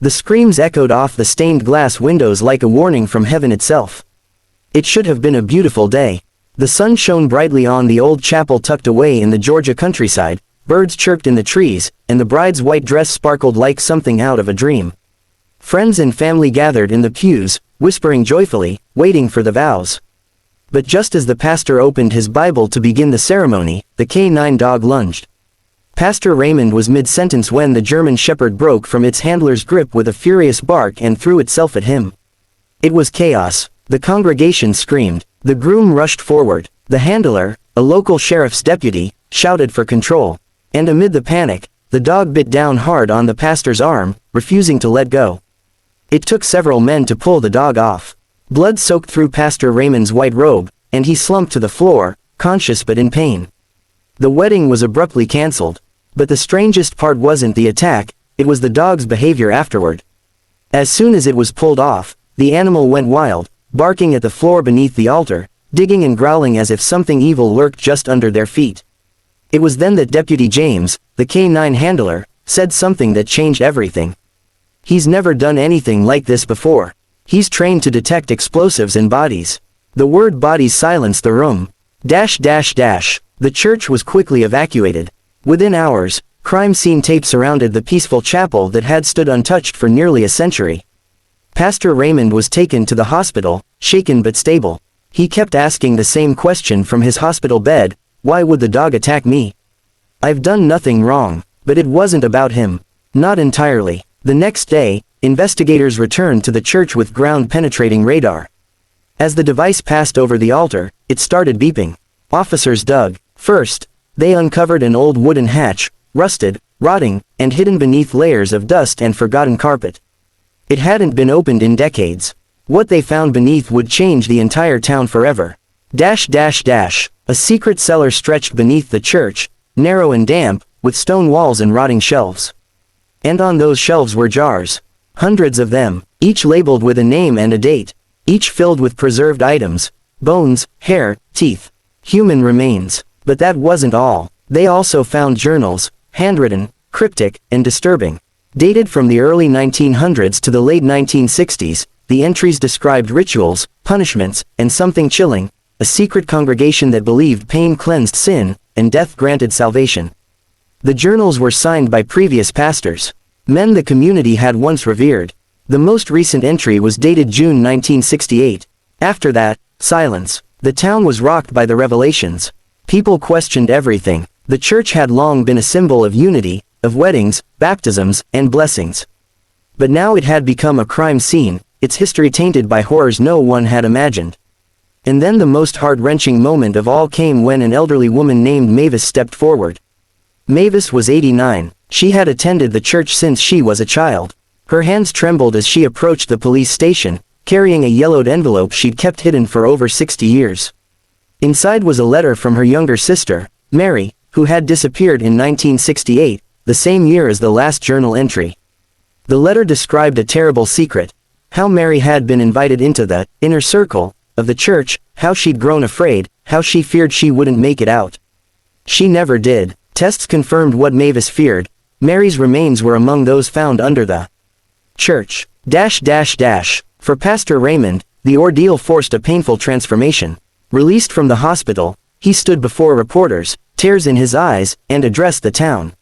The screams echoed off the stained glass windows like a warning from heaven itself. It should have been a beautiful day. The sun shone brightly on the old chapel tucked away in the Georgia countryside, birds chirped in the trees, and the bride's white dress sparkled like something out of a dream. Friends and family gathered in the pews, whispering joyfully, waiting for the vows. But just as the pastor opened his Bible to begin the ceremony, the canine dog lunged. Pastor Raymond was mid-sentence when the German Shepherd broke from its handler's grip with a furious bark and threw itself at him. It was chaos. The congregation screamed. The groom rushed forward. The handler, a local sheriff's deputy, shouted for control. And amid the panic, the dog bit down hard on the pastor's arm, refusing to let go. It took several men to pull the dog off. Blood soaked through Pastor Raymond's white robe, and he slumped to the floor, conscious but in pain. The wedding was abruptly cancelled. But the strangest part wasn't the attack, it was the dog's behavior afterward. As soon as it was pulled off, the animal went wild, barking at the floor beneath the altar, digging and growling as if something evil lurked just under their feet. It was then that Deputy James, the canine handler, said something that changed everything. He's never done anything like this before. He's trained to detect explosives and bodies. The word bodies silenced the room. The church was quickly evacuated. Within hours, crime scene tape surrounded the peaceful chapel that had stood untouched for nearly a century. Pastor Raymond was taken to the hospital, shaken but stable. He kept asking the same question from his hospital bed, why would the dog attack me? I've done nothing wrong, but it wasn't about him. Not entirely. The next day, investigators returned to the church with ground-penetrating radar. As the device passed over the altar, it started beeping. Officers dug. First, they uncovered an old wooden hatch, rusted, rotting, and hidden beneath layers of dust and forgotten carpet. It hadn't been opened in decades. What they found beneath would change the entire town forever. A secret cellar stretched beneath the church, narrow and damp, with stone walls and rotting shelves. And on those shelves were jars. Hundreds of them, each labeled with a name and a date. Each filled with preserved items, bones, hair, teeth, human remains. But that wasn't all. They also found journals, handwritten, cryptic, and disturbing. Dated from the early 1900s to the late 1960s, the entries described rituals, punishments, and something chilling, a secret congregation that believed pain cleansed sin, and death granted salvation. The journals were signed by previous pastors, men the community had once revered. The most recent entry was dated June 1968. After that, silence. The town was rocked by the revelations. People questioned everything. The church had long been a symbol of unity, of weddings, baptisms, and blessings. But now it had become a crime scene, its history tainted by horrors no one had imagined. And then the most heart-wrenching moment of all came when an elderly woman named Mavis stepped forward. Mavis was 89. She had attended the church since she was a child. Her hands trembled as she approached the police station, carrying a yellowed envelope she'd kept hidden for over 60 years. Inside was a letter from her younger sister, Mary, who had disappeared in 1968, the same year as the last journal entry. The letter described a terrible secret, how Mary had been invited into the inner circle of the church, how she'd grown afraid, how she feared she wouldn't make it out. She never did. Tests confirmed what Mavis feared. Mary's remains were among those found under the church. For Pastor Raymond, the ordeal forced a painful transformation. Released from the hospital, he stood before reporters, tears in his eyes, and addressed the town.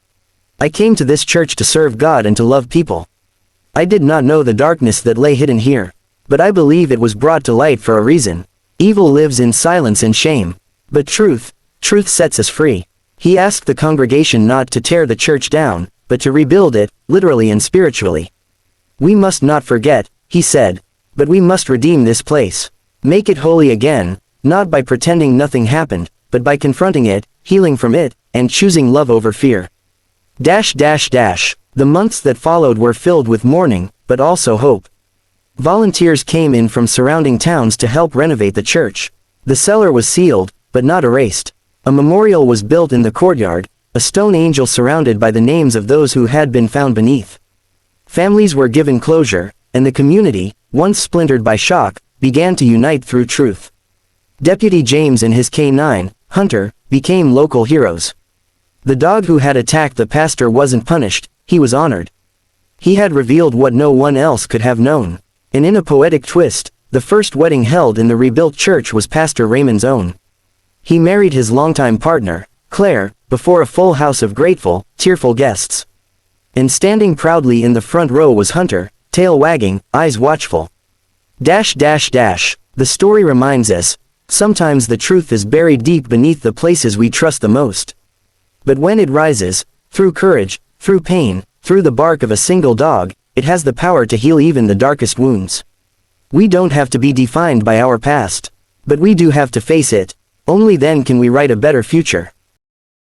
I came to this church to serve God and to love people. I did not know the darkness that lay hidden here. But I believe it was brought to light for a reason. Evil lives in silence and shame. But truth sets us free. He asked the congregation not to tear the church down, but to rebuild it, literally and spiritually. We must not forget, he said. But we must redeem this place. Make it holy again. Not by pretending nothing happened, but by confronting it, healing from it, and choosing love over fear. The months that followed were filled with mourning, but also hope. Volunteers came in from surrounding towns to help renovate the church. The cellar was sealed, but not erased. A memorial was built in the courtyard, a stone angel surrounded by the names of those who had been found beneath. Families were given closure, and the community, once splintered by shock, began to unite through truth. Deputy James and his canine, Hunter, became local heroes. The dog who had attacked the pastor wasn't punished, he was honored. He had revealed what no one else could have known. And in a poetic twist, the first wedding held in the rebuilt church was Pastor Raymond's own. He married his longtime partner, Claire, before a full house of grateful, tearful guests. And standing proudly in the front row was Hunter, tail wagging, eyes watchful. The story reminds us, sometimes the truth is buried deep beneath the places we trust the most. But when it rises, through courage, through pain, through the bark of a single dog, it has the power to heal even the darkest wounds. We don't have to be defined by our past. But we do have to face it. Only then can we write a better future.